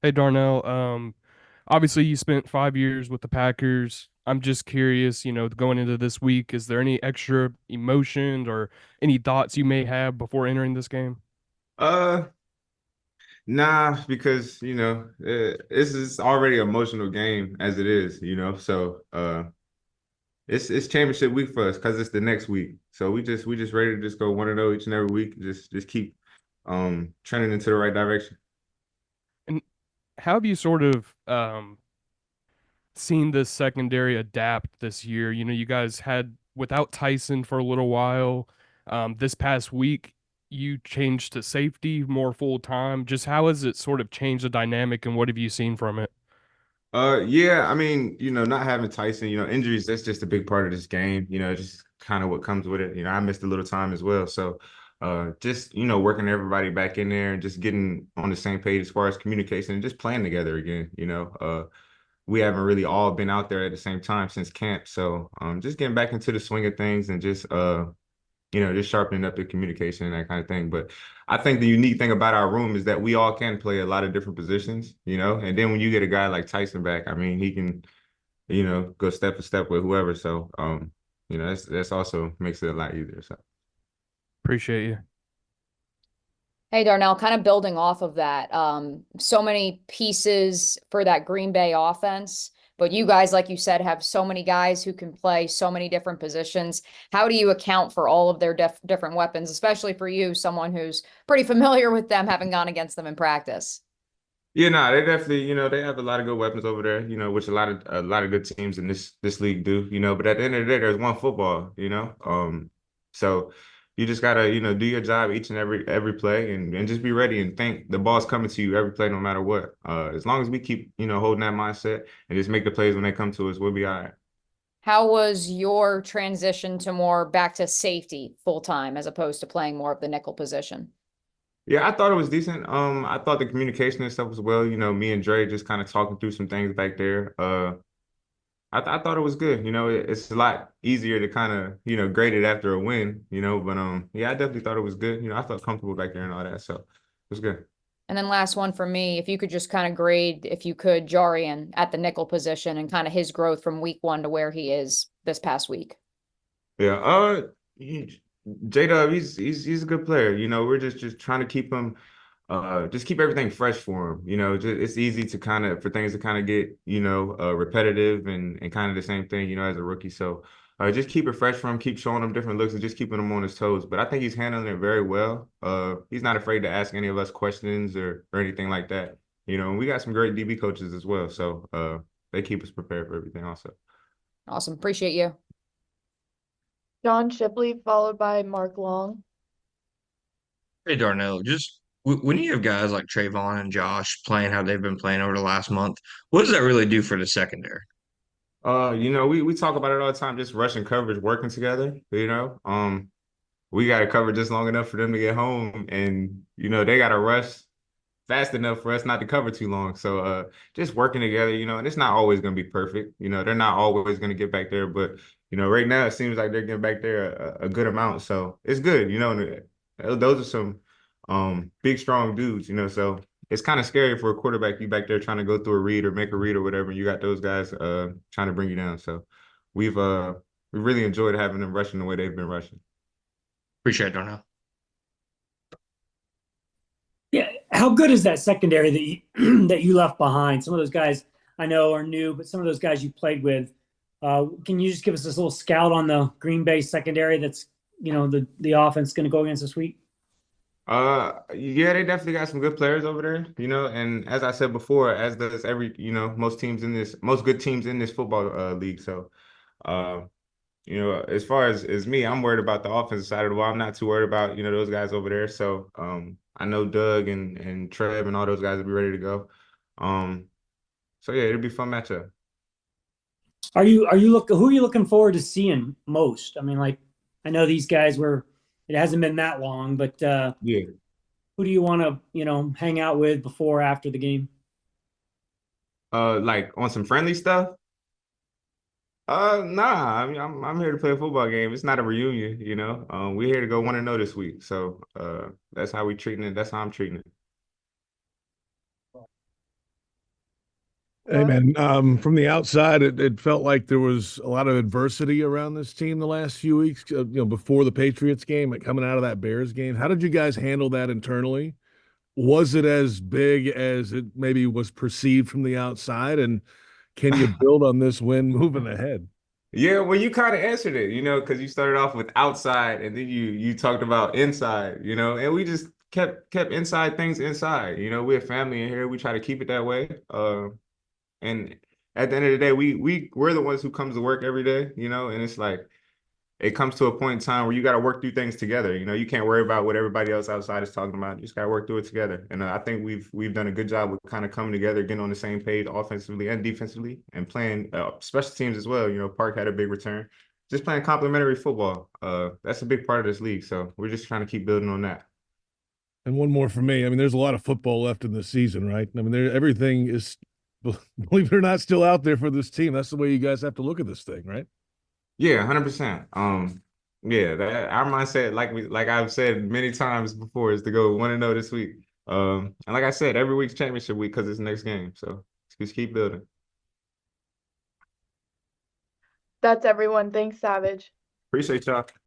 Hey Darnell, obviously you spent 5 years with the Packers. I'm just curious, going into this week, is there any extra emotions or any thoughts you may have before entering this game? Uh, nah, because this is already an emotional game as it is, So it's championship week for us because it's the next week. So we just ready to just go 1-0 each and every week. Just keep trending into the right direction. And how have you sort of seen this secondary adapt this year? You guys had without Tyson for a little while. This past week, you changed to safety more full time. Just how has it sort of changed the dynamic, and what have you seen from it? Yeah, I mean, not having Tyson, injuries, that's just a big part of this game. Just kind of what comes with it. I missed a little time as well. So just, working everybody back in there and just getting on the same page as far as communication and just playing together again. We haven't really all been out there at the same time since camp. So just getting back into the swing of things and just sharpening up the communication and that kind of thing. But I think the unique thing about our room is that we all can play a lot of different positions. And then when you get a guy like Tyson back, I mean, he can, go step for step with whoever. So that's also makes it a lot easier. So Appreciate you. Hey, Darnell, kind of building off of that. So many pieces for that Green Bay offense, but you guys, like you said, have so many guys who can play so many different positions. How do you account for all of their different weapons, especially for you, someone who's pretty familiar with them, having gone against them in practice? yeah, no, they definitely, they have a lot of good weapons over there, which a lot of good teams in this league do. But at the end of the day, there's one football. So you just gotta, do your job each and every play and just be ready and think the ball's coming to you every play, no matter what. As long as we keep, holding that mindset and just make the plays when they come to us, we'll be all right. How was your transition to more back to safety full time as opposed to playing more of the nickel position? Yeah, I thought it was decent. I thought the communication and stuff was well. Me and Dre just kind of talking through some things back there. I thought it was good. It's a lot easier to kind of, grade it after a win. But yeah, I definitely thought it was good. I felt comfortable back there and all that. So it was good. And then last one for me, if you could just kind of grade, if you could, Jarian at the nickel position and kind of his growth from week one to where he is this past week. Yeah. J-Dub, he's a good player. We're just trying to keep him just keep everything fresh for him. It's easy to kind of for things to kind of get, repetitive and kind of the same thing, as a rookie. So just keep it fresh for him, keep showing him different looks and just keeping him on his toes. But I think he's handling it very well. He's not afraid to ask any of us questions or anything like that. And we got some great DB coaches as well. So they keep us prepared for everything also. Awesome. Appreciate you. John Shipley, followed by Mark Long. Hey Darnell, just when you have guys like Trayvon and Josh playing how they've been playing over the last month, what does that really do for the secondary? We talk about it all the time, just rushing coverage, working together. We got to cover just long enough for them to get home, and they got to rush fast enough for us not to cover too long. So just working together, and it's not always going to be perfect. They're not always going to get back there, but right now it seems like they're getting back there a good amount. So it's good. And those are some big strong dudes. So it's kind of scary for a quarterback be back there trying to go through a read or make a read or whatever. And you got those guys trying to bring you down. So we've uh we really enjoyed having them rushing the way they've been rushing. Appreciate it, Darnell. Yeah, how good is that secondary that you that you left behind? Some of those guys I know are new, but some of those guys you played with. Can you just give us this little scout on the Green Bay secondary that's the offense going to go against this week? Yeah, they definitely got some good players over there. And as I said before, as does every, most good teams in this football league. So, uh, as far as me, I'm worried about the offensive side of the ball. I'm not too worried about, those guys over there. So, I know Doug and Trev and all those guys will be ready to go. Um, so yeah, it'll be a fun matchup. Who are you looking forward to seeing most? I mean, like I know these guys were it hasn't been that long, but Yeah. who do you want to, hang out with before or after the game? Like on some friendly stuff. Nah. I mean, I'm here to play a football game. It's not a reunion. We're here to go 1-0 this week. So, that's how we treating it. That's how I'm treating it. Hey man, from the outside, it felt like there was a lot of adversity around this team the last few weeks. Before the Patriots game, like coming out of that Bears game. How did you guys handle that internally? Was it as big as it maybe was perceived from the outside? And can you build on this win moving ahead? Yeah, well, you kind of answered it, because you started off with outside and then you talked about inside, and we just kept inside things inside. We're a family in here. We try to keep it that way. And at the end of the day, we're the ones who comes to work every day, and it's like it comes to a point in time where you got to work through things together. You can't worry about what everybody else outside is talking about. You just got to work through it together. And I think we've done a good job with kind of coming together, getting on the same page offensively and defensively, and playing special teams as well. Park had a big return. Just playing complementary football. That's a big part of this league. So we're just trying to keep building on that. And one more for me. I mean, there's a lot of football left in the season, right? I mean, everything is, believe it or not, still out there for this team. That's the way you guys have to look at this thing, right? Yeah, 100%. Yeah, that our mindset, like I've said many times before, is to go 1-0 this week. And like I said, every week's championship week because it's the next game. So just keep building. That's everyone. Thanks, Savage. Appreciate y'all.